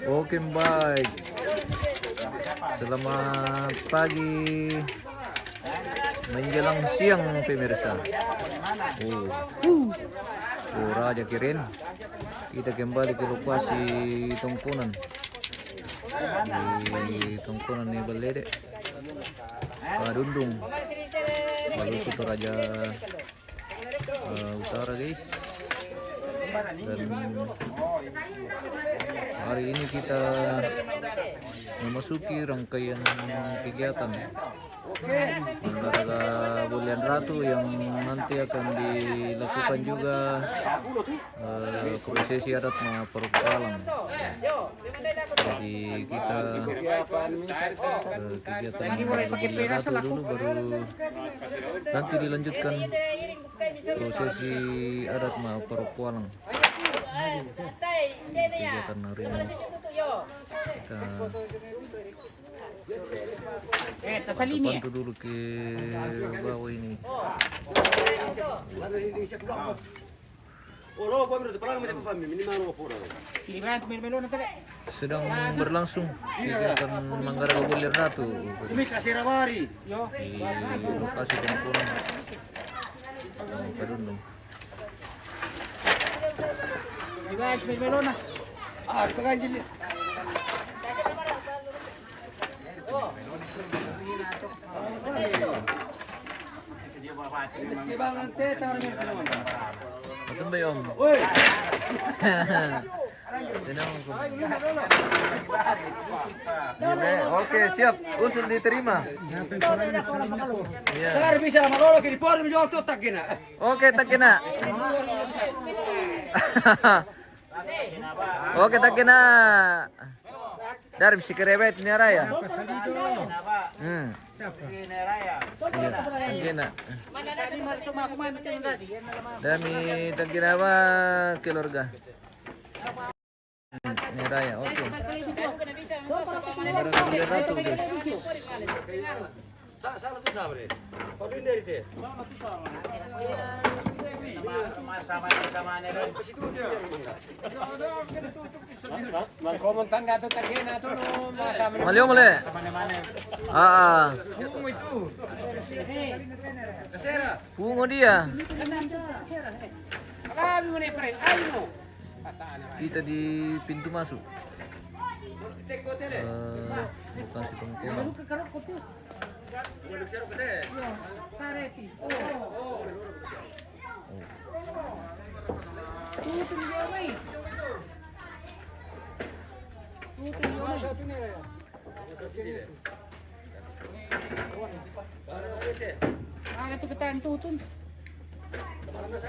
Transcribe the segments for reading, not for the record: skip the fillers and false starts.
Oke, baik. Selamat pagi menjelang siang pemirsa. Raja Kirin. Kita kembali ke lokasi Tongkonan. Di Tongkonan nih Balede. Dundung. Lalu Raja Utara guys. Dan hari ini kita memasuki rangkaian kegiatan Olahraga Bulian Ratu yang nanti akan dilakukan juga prosesi adat Maparukpalang. Jadi kita kegiatan Bulian Ratu dulu, baru nanti dilanjutkan prosesi adat Maparukpalang. Kegiatan hari ini kita bantu dulu ke bawah ini. Sedang berlangsung kegiatan Manggaraga Bulian Ratu di lokasi Tongkonan Kadundung. Betul ba yun? Oke, siap. Usul diterima. Sekarang bisa malolo ke di pori menjawab tuh tak kena. Oke, tak kena. Oke, tak kena. Dari si kerewet ni Raya. Kena. Dami tak kena apa keluarga. Ni Raya. Oke. Salah tu sabar. Kau ini dari tu. Magkomontan nga ito tagin na ito no masama na. Maliw mali. Kasera. Pungo dia. Alami mo na yung friend. Ay mo. Kita di pintu masuk. Lokasi Tongkonan.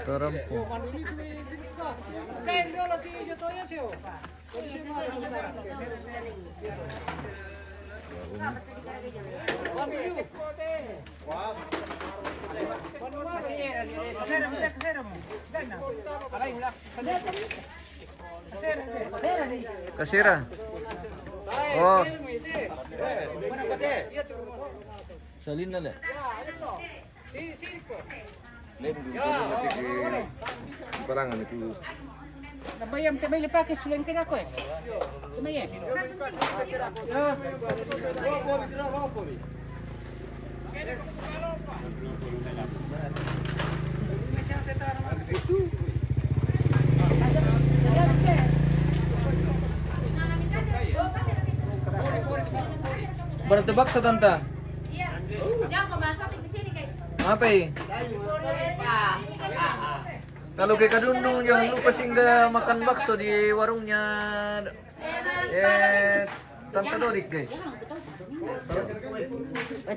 Terampung. Kasira. Oh. Salin na le. Barangan itu. Nabayam tabay lipakis sulang ka ako eh. Tumaya. Bertebak sa tanta. Iya. Jangan masuk di sini, guys. Apa eh? Kalau ke Kadundung jangan lupa singgah makan bakso di warungnya Tante Dodik guys.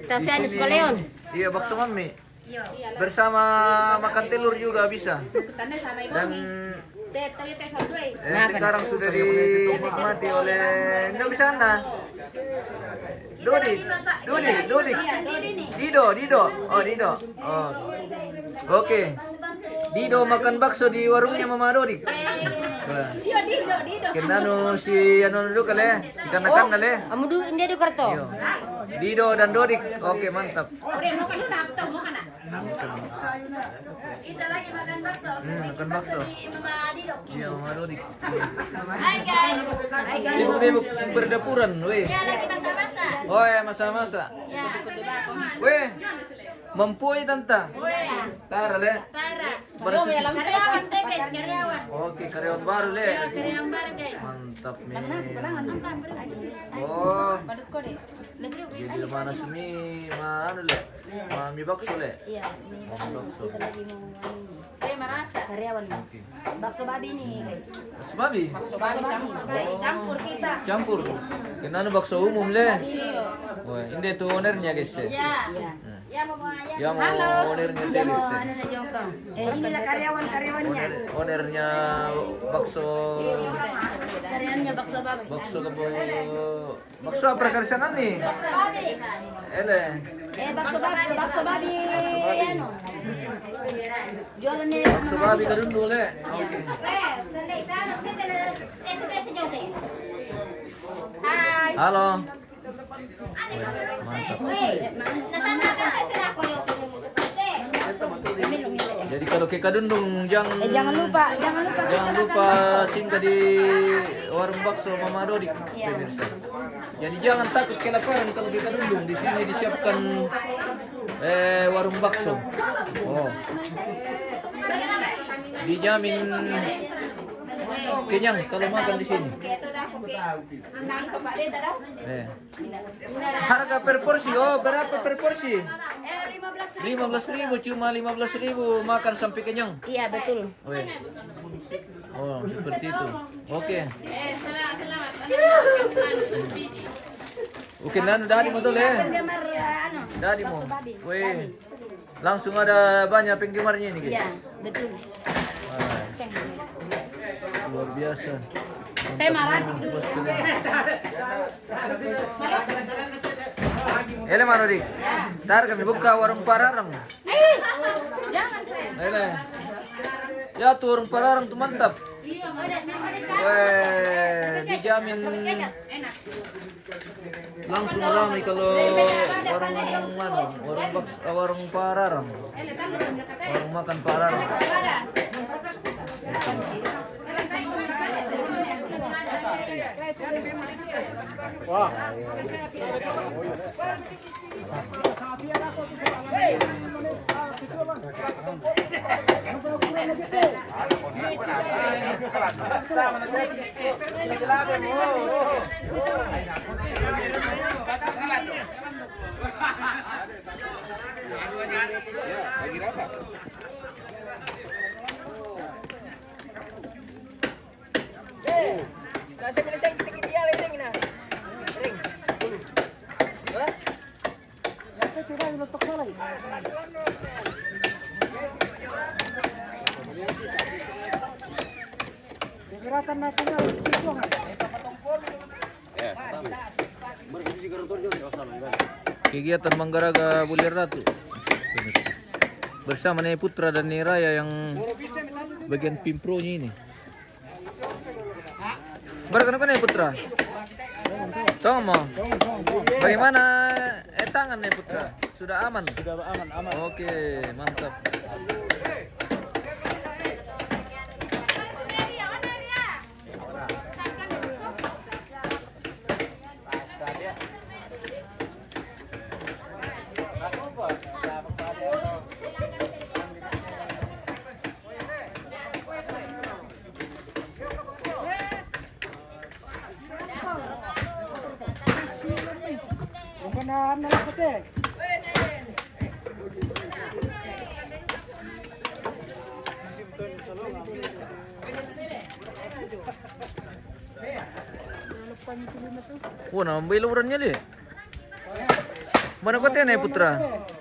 Tafianus Paleon. Iya, bakso mami. Bersama makan telur juga bisa. Dan sekarang sudah dinikmati oleh Nobisana. Dodik. Dido. Oh, Dido. Oh. Oke. Dido makan bakso di warungnya Mama Dodik. Dido. Kenano si ano dulu kali, si Kanakan kali. Amo du dia di kwarto. Iyo. Dido dan Dodik. Oke, mantap. Udah mau kalu na to mo kana. Kita lagi makan bakso. Makan bakso. Mama Dido. Iya, Mama Dodik. Hai guys. Sibuk-sibuk berdapuran, weh. Ya lagi masak-masak. Oh ya, masa-masa. Ya. Weh, mempuai tante. Tara le. Tara. Baru susi- Karyawan teh guys, karyawan. Oke, karyawan baru le. Karyawan baru guys. Mantap nih. Mantap. Oh, Badut ko de. jadi mana sini mana le? Mami bakso le. Iya. Mami bakso. Lagi mau Saya merasa. karyawan. Bakso babi nih, guys. Bakso babi. Bakso babi campur kita. Campur. Kenapa bakso umum le? Wah, ini tuh ownernya guys. Ya. Ya mama ya. Ya mau ownernya dia guys. Ano na jongkong? Inilah karyawan-karyawannya. Ownernya bakso Karyawannya bakso babi. bakso kebo bakso apa karyawan nih? Bakso babi. Ele. Bakso babi ano. Jualan ni Bakso babi ka dun dulu le. Oke. Hai. Halo. Jadi kalau ke Kadundung Jangan lupa jangan lupa singgah di warung bakso Mama Dodik pemirsa. Jadi jangan takut kelaparan kalau di Kadundung. Di sini disiapkan warung bakso. Oh. Dijamin kenyang kalau makan di sini. Harga per porsi, oh berapa per porsi? 15.000, cuma 15.000 makan sampai kenyang. Iya betul. Weh. Oh seperti itu. Oke. Oke, nanu dari mo tuh le. Penggemar ano? Dari mo. Weh. Langsung ada banyak penggemarnya ini guys. Iya betul. Wah, luar biasa. Saya marah. Ele mana dik? Ntar kami buka warung pararang. Jangan saya. Ele. Ya tuh warung pararang tuh mantap. Weh, dijamin langsung ramai kalau warung mana? Warung pararang. Warung makan pararang. Gerakan nasional perjuangan. Kegiatan Manggaraga Bulir Ratu bersama Nih Putra dan Nih Raya yang bagian Pimpronya ini. Berkenapa Nih Putra? Tomo. Bagaimana tangan Nih Putra? Sudah aman? Sudah aman. Oke, mantap. Ganahan na lang pati. Wah, nambah luarannya li. Mana kau Nih Putra?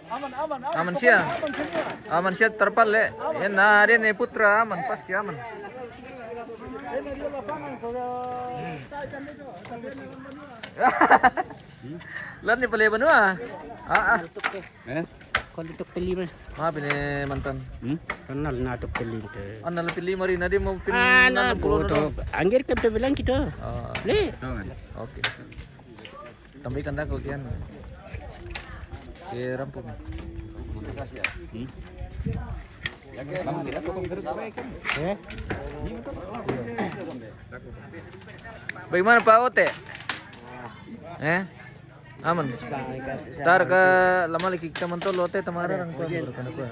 Aman. Aman siya. Aman semua. Aman siya terpal le. Yan na dia Nih Putra aman pasti aman. Ini dia lapangan kalau taikan itu. Lan ni pala banua. Ah. Kalau tok pili man. Pini mantan. Kenal na tok pili ke. Ano na pili mari na di mo pin Ana ko to. Anggir ka bilang kita. Ah, Le. oke. Tambahkan dah kau kian. Rampung. Eh. Bagaimana Pak Ote? Aman. Tar ke lama lagi kita mentol Ote tamara orang tua berkan aku.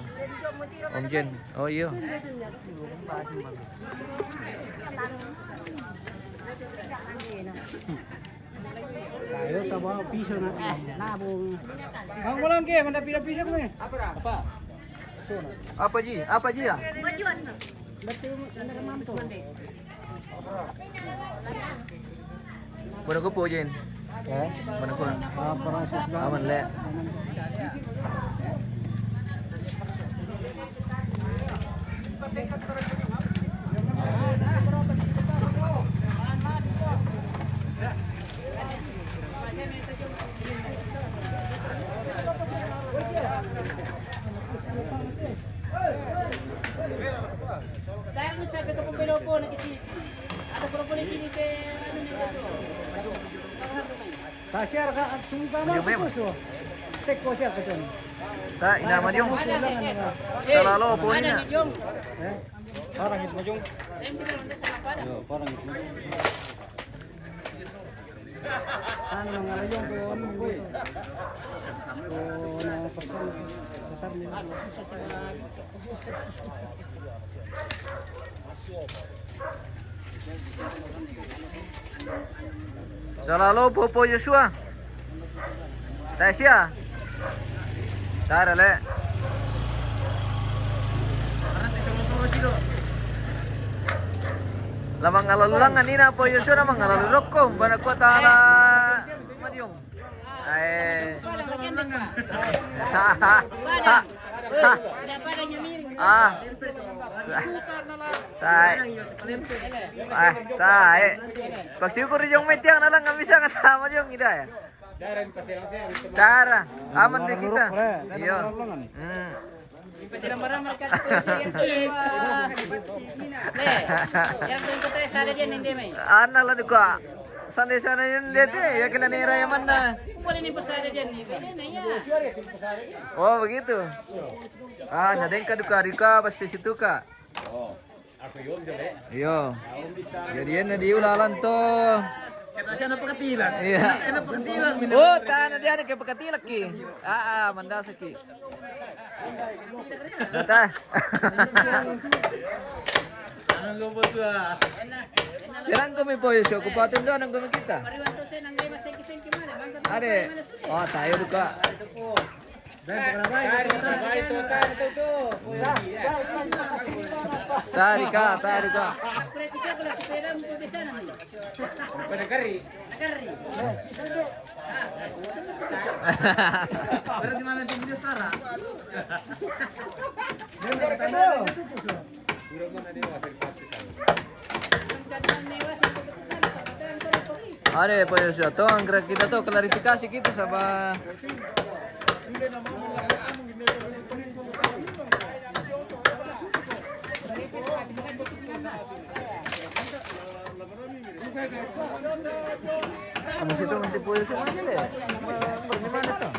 Om Jen. Oh iya. Tayo sa bawa piso na nabong. Bang walang ke, manda pila-pisa ko eh. Apa Ji? Apa Ji ya? Mana ko po Jen? Mana ko? Proses ba? Aman le. Dahil mo sabi ko kung pinupo, nag-isip. Ada propolis ini ke ano nila to. Kasyar ka at sumpa mo ko so. Tek ko siya katon. Ta inaman yung Terlalu po niya. Parang hit mo jung. Parang Ano nga yung ko ano mo. Oh, na pasar nila. Selalu Popo Joshua. Tasya. Tarale. Lamang alalulangan nina po Joshua namang alalurokkom banak ko tala madyong. Ay. Ah. Tai. Pagsyukur yung may tiyang na lang ang bisa nga tama yung ida ya. Dara, aman din kita. Iyo. Tidak marah mereka itu saya yang yang belum kita sada dia nende mai. Ana la ko. Sande sana yun dete ya kila ni rayaman na. Boleh ni pasada dia ni. Ya. Oh begitu. Ah, nadeng ka duka rika pas situ ka. Aku yun dole. Iyo. Jadi yan na di ulalan to. Kata siya napakatilan. Iya. Napakatilan. Oh, tana dia kay pagkatilak ki. Mandasa ki. Data. Anong lubos ba? Sirang kami po yung show. Kupatun doon ang kami kita. Pariwan to sen ang lima sengki mana. Ade. Oh, tayo duka. Tarika. Berarti siya pala sepeda mo bisa na ni. Nagari. Nagari. Berarti mana din dia Sara? Are po yung show. To ang kita to klarifikasi kita sa ba. Ano situ nanti po yung show aja le. Bagaimana to?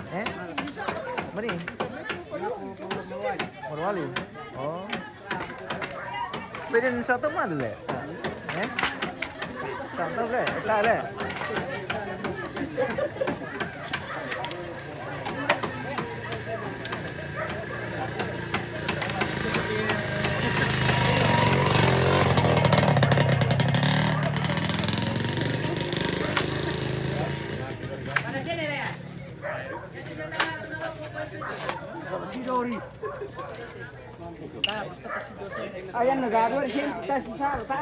Mari. Morwali. Oh. Pwede satu mal le. Satu le. Tak le. Pada sini ya. Ayan nagagawin siya si Sal ta.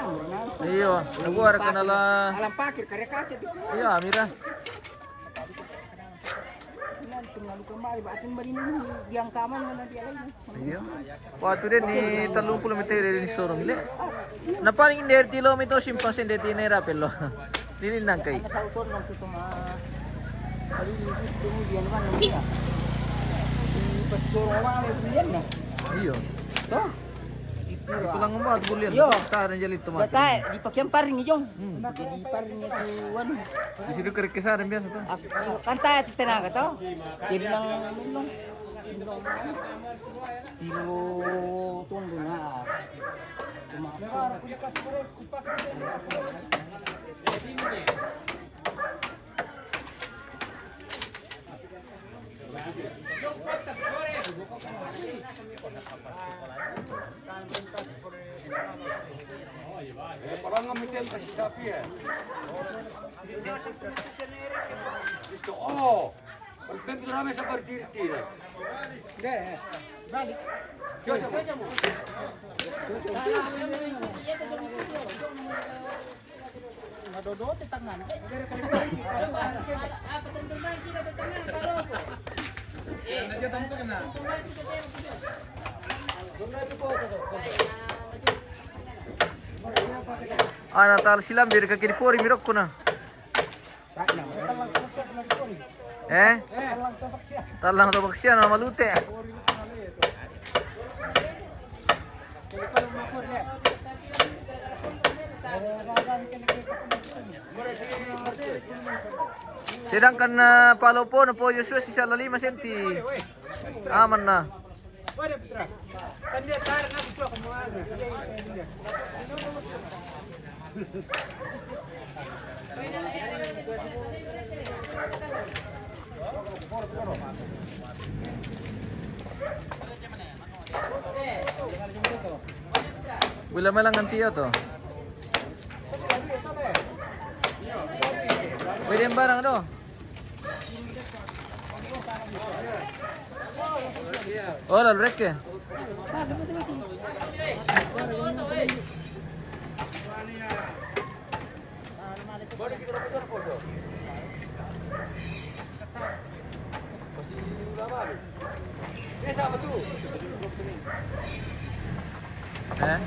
Iyo, naguar ka na la. Alam pakir kare kakit. Iya, mira. Tinggal kembali batin marin yang kaman na dia lagi. Iyo. Waktu din ni 30 meter ni sorong ile. Na paling iner kilometer simpang sende tinera pelo. Dili nang kay. Sa uton lang tuto ma. Kali ni kemudian kan dia. pas suruh awal bulian na. Iyo. To. Ito lang umat bulian. Yo. Tahan jalit tomat. Data di pakian paring ijong. Jadi paring itu ano. Sisido kerik kesaran biasa to. Kanta at tenaga to. Jadi nang nung tiro tunggu na. Parang ngamitin kasi sapi eh. Gusto, oh! Pagpento namin sa partirti na. Balik. Nadodote tangan. Apa tentuman sila tangan karo ko. Natal silam bir ka kinipori mirok ko na. Talang to baksya na malute. Sedangkan palopo na po Yusuf si 5 senti. Aman na. Wala malang antiyo to. Pwede yung barang ano? Oh, lalrek eh. Eh?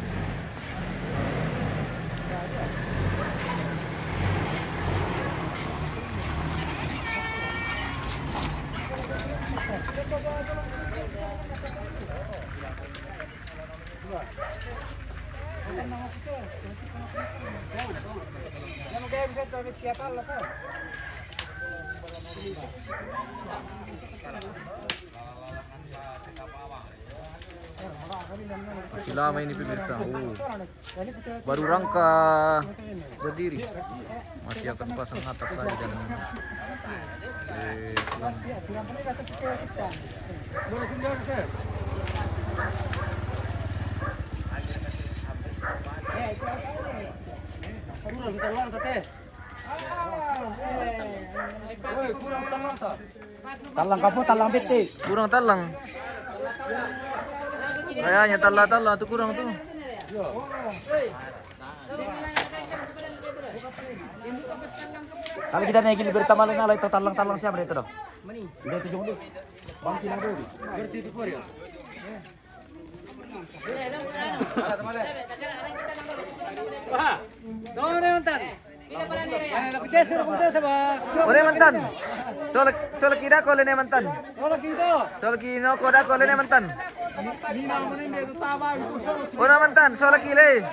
Lama ini pemirsa. Baru rangka berdiri. Masih akan pasang atap lagi dan Talang kapo, talang bete. kurang talang. Kayaknya tala-tala tuh kurang tuh. Kalau kita naikin liberta malang nalay to talang-talang siya berito do. Udah itu jong do. Bangki na do. Berarti itu po rin. Ore mantan. Solek ida ko lene mantan. Solek ino ko da ko lene mantan. Ora mantan, solek ile.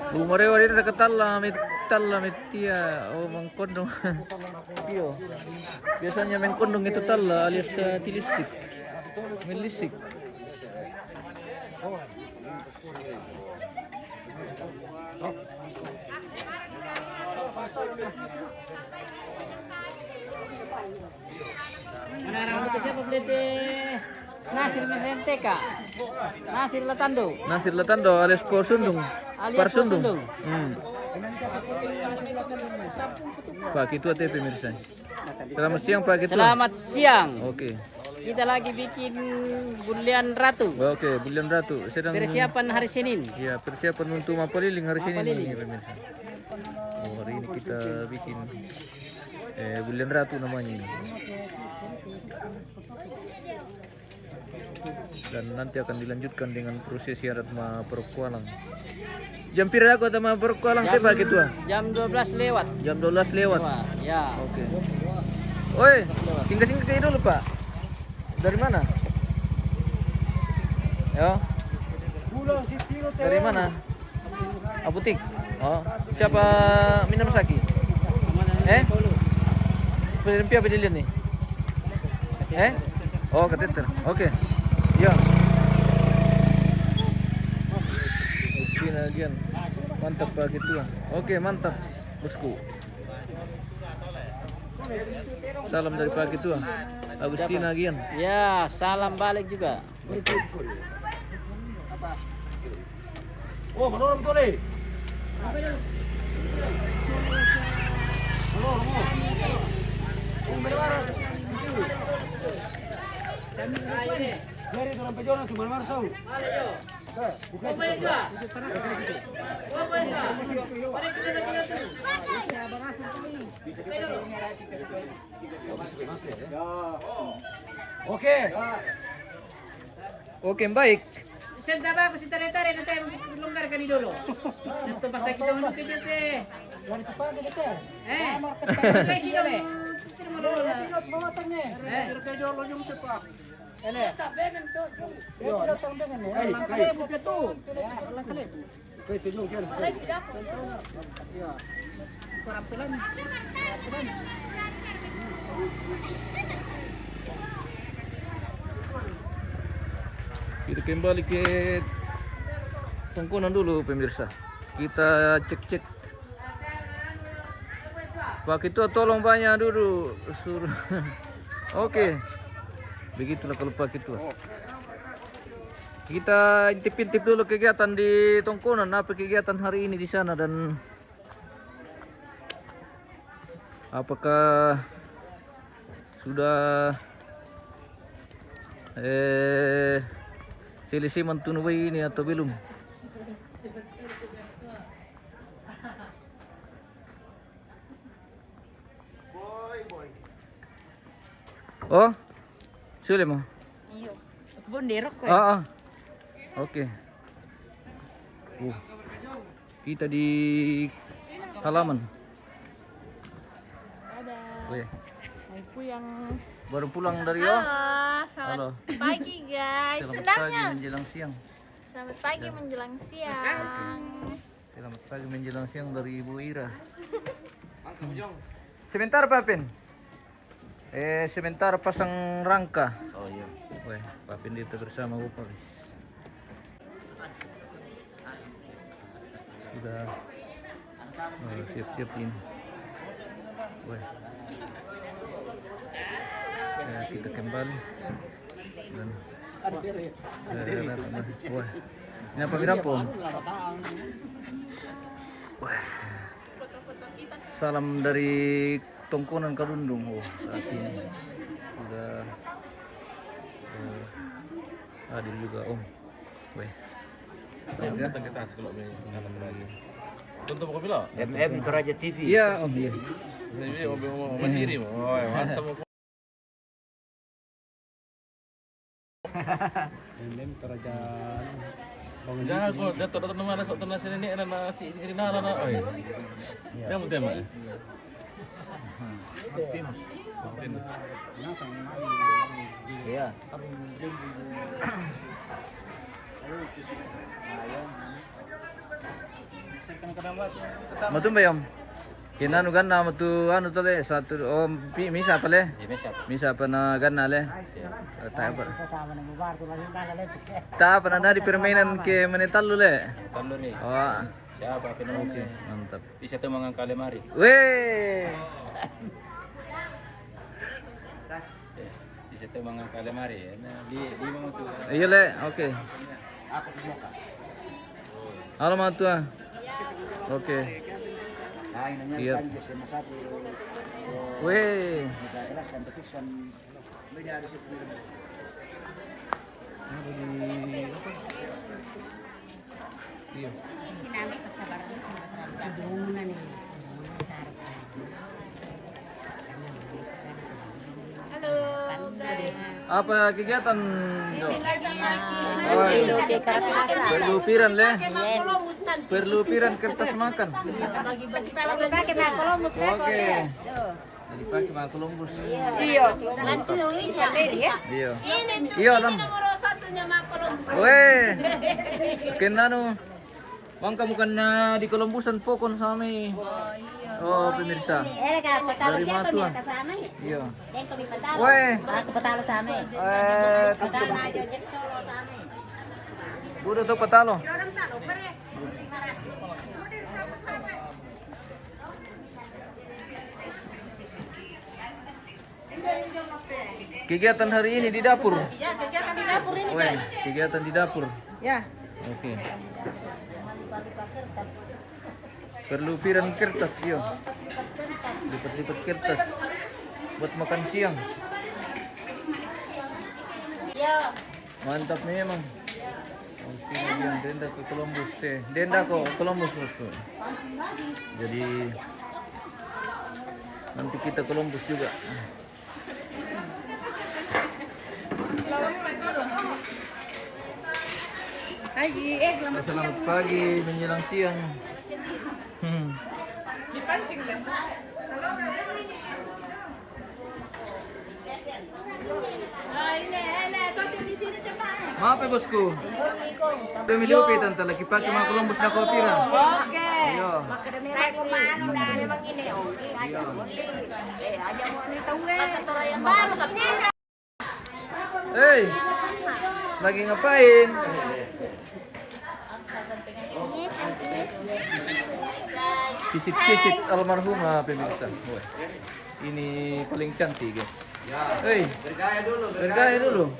Bumare wari na mit tia o mangkondong. Pio. Biasanya mangkondong itu talla alias tilisik. Melisik. Mana orang itu siapa beli Nasir Mesenteka. Nasir Latando. Nasir Latando alias Porsundung. Alias Parsundung. Porsundung. Pak Ketua TV pemirsa. Selamat siang Pak Ketua. Selamat siang. Oke. Kita lagi bikin bulian ratu. Oke, bulan Ratu sedang Persiapan hari Senin. ya persiapan untuk mapeliling hari Senin Mapeliling. ini pemirsa. Oh, hari ini kita bikin bulan Ratu namanya ini. Dan nanti akan dilanjutkan dengan prosesi adat ma perkualang. Jam pira aku sama perkualang saya Pak Ketua. Jam 12 lewat. Jam 12 lewat. Wah, ya. Oke. Oi, singgah-singgah kayak dulu Pak. Dari mana? Ya. Dari mana? Apotik. Oh, siapa minum saki? Pelempia pedilian nih. Oh, kateter. Oke. Ya. Oke, nagian. Mantap Pak Ketua. Oke, mantap. Bosku. Salam dari Pak Ketua. Agustina Gian. Ya, salam balik juga. Oh, menurut betul nih. Dari dalam pejolan cuma mana sau? Oke. Oke, baik. Senta ba si tare-tare nanti longgar kan dulu. Nanti pas kita mau kerja teh. Kayak sih dong. Kita kembali ke tongkonan dulu pemirsa. Kita cek-cek. Pak Ketua tolong banyak dulu suruh. Oke. Begitulah kalau Pak Ketua. Kita intip-intip dulu kegiatan di tongkonan, apa kegiatan hari ini di sana dan apakah sudah selesai mentunui ini atau belum? Oh, sudah mau? Iyo. Bonderok ko. Oke. Kita di halaman. Ada. Baru pulang dari Halo, Halo. selamat pagi guys. Selamat Sedangnya. pagi menjelang siang. Selamat pagi menjelang siang. Selamat pagi menjelang siang dari Ibu Ira. Sebentar Pak Pin. Sebentar pasang rangka. Oh iya. Weh, Pak Pin itu bersama Bapak. Sudah siap-siap ini. Weh. Kita kembali dan wah, ini apa Mirampong? Wah. Salam dari tongkonan Kadundung. Saat ini sudah hadir juga Om. Weh. Datang ke tas kalau mengalam lagi. Untuk mau bilang? Toraja TV. Iya Om iya. Ini mau mandiri mau. Oh, mantap. Toraja. Jangan kok jatuh datang mana sok tanah sini ini nasi ini nana na. Oi. Kamu tema. Iya. Matum bayam. Kinanu ganna matu anu tole satu misa pale. Misa pa na ganna le. Ta pa na dari permainan ke menetalo le. Talo nih. Oh. Siapa pinamang Oke, mantap. bisa tuh mangang kalimari. Weh. situ mga calamari. Di mo tuh. Iya le, oke. Halo mga tua. Oke. Iya. Weh. Ada di apa? Iya. Apa kegiatan Jo? Perlu piran le? Perlu piran kertas makan. Pakai Mak Columbus. Oke. Jadi pakai Mak Columbus. Iya. Lanjut ya. Iya. Iya lam. Weh. Kenano? Bang kamu kan di Columbusan pokon sama mi. Oh pemirsa. Dari Matua. Iya. Weh. Udah tuh petalo. Kegiatan hari ini di dapur. Ya, kegiatan di dapur ini, Weh, guys. kegiatan di dapur. Ya. Oke. Perlu piran kertas, yo. Lipat-lipat kertas buat makan siang. Mantap memang. Oke, yang denda ke Columbus teh. Denda kok Columbus bosku. Jadi nanti kita Columbus juga. Selamat pagi menjelang siang. Dipancing deh. Maaf ya bosku. Pemilih UP tante lagi pakai Mak Columbus na kopi ra. Oke. Iya. Memang ini oke. Iya. Aja mau nih tahu yang baru katanya. Hei, lagi ngapain? Cicit-cicit almarhumah pemirsa. Wah, ini paling cantik guys. Hei, bergaya dulu.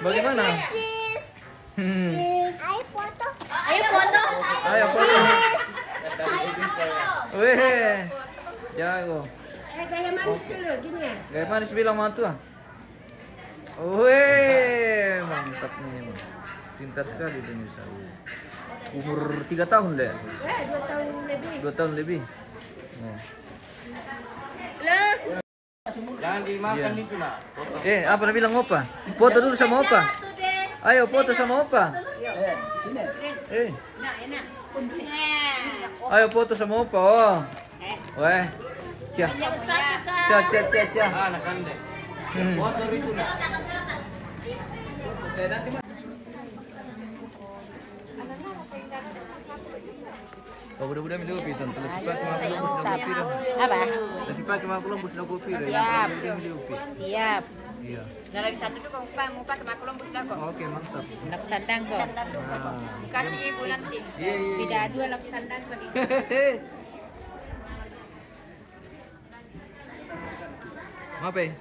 Bagaimana? Ayo foto. Ayo foto. Ayo foto. Weh, jago. Gaya manis dulu, gini ya. Gaya manis bilang sama tua. Weh, mantap nih. Pintar sekali pemirsa. Umur 3 tahun deh. 2 tahun lebih. 2 tahun lebih. Nah. Jangan dimakan itu nak. Apa dia bilang opa? Foto dulu sama opa. Ayo foto sama opa. Ayo foto sama opa. Oh. Weh. Cia. Cia. Anak kandek. Motor itu nak. Oh, udah milih kopi tante. Lagi pakai Mak Columbus na kopi dah. Apa? Lagi pakai Mak Columbus na kopi dah. Siap. Milih kopi. Siap. Iya. Nah, lagi satu tuh kong mau pakai Mak Columbus dah kok. Oke, mantap. Nak sandang kok. Nah. Kasih ibu nanti. Iya. Tidak dua nak sandang tadi. Apa?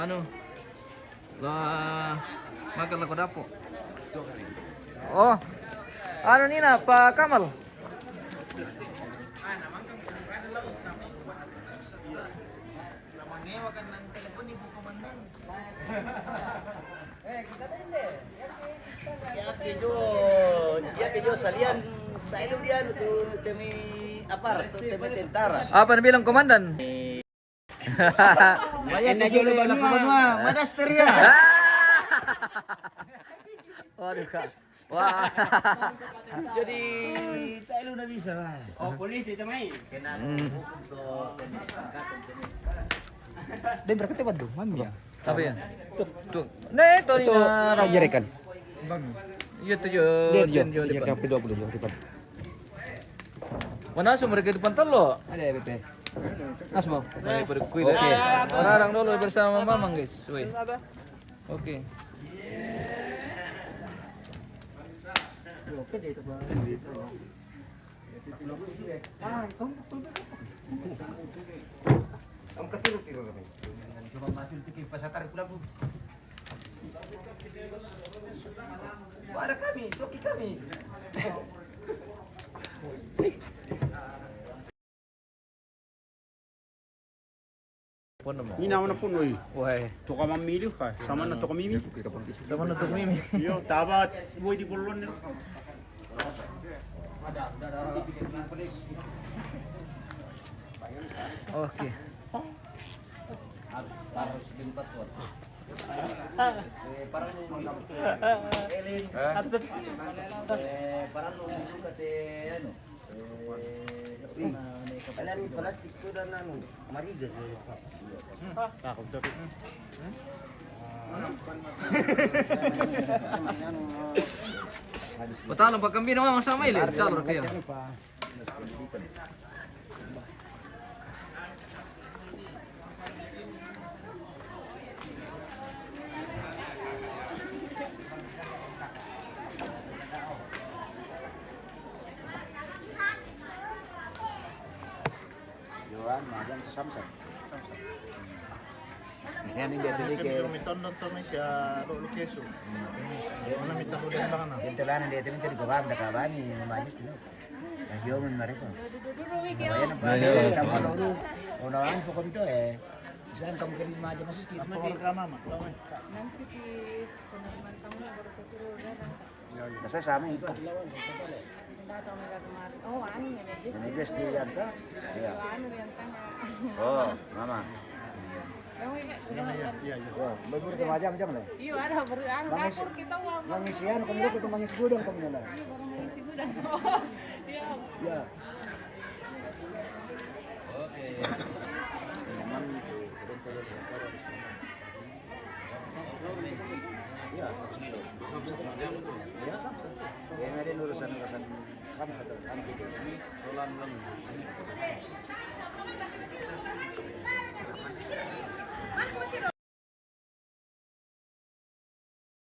Anu. Lah, makan lah dapo. Oh. Anu Nina, Pak Kamal. Ya que yo salían, tayo diyan tu temi aparat, temi tentara. Apa yang bilang komandan? Banyak na jole bala kumanwa, madaster ya. Waduh kak. Wah. Jadi tayo na bisa lah. Oh, polisi tamay. Dan berkata ba do, mami ya? Apa ya? Tuh. Nah, itu Rajerekan. Iya tuh yo. Rajerekan P20 yo depan. Mana sih mereka depan telo? Ada BP. Asma. Oke. Orang dulu bersama Mamang guys. Woi. Oke. Bang Masul itu pasatar pula bu. Ada kami, joki kami. Ini naman na po noy. Wah, To ka mamili ka. Sama na to ka mimi. sama nutuk mimi. Yo, tama boy di bulon. Oke. Harus dimpat tuh. Parang Elin. Parang nung kate ano. Alam plastik to dan ano, mariga Takot to. Betul, pag kami naman sama ile, betul kayo. Joan, magang sa Samsat. Yan hindi tuloy kay. Mitondon to may siya lolo keso. Ano mita ko din baka na. Yung tulan hindi tuloy kay gawam da kabani majis tuloy. Nagyo man mareko. Ayan ang pala. Tama lolo. Unahan po kami to eh. Saan kamu kali maja masih kita mati. Ka mama. Kasi sa amin ito. Oh, ano yan? Manijas di yan ta. Iya. Ano yan tanga? Oh, mama. Iya. Oh, bagus tu macam mana? Iyo, ano, ano, dapur kita wang. Mangisian kamu itu mangis gudang kamu nila. Siguro. Iya. Ya. Oke. Ya, yang ada urusan-urusan sama satu kan gitu. Solan lang.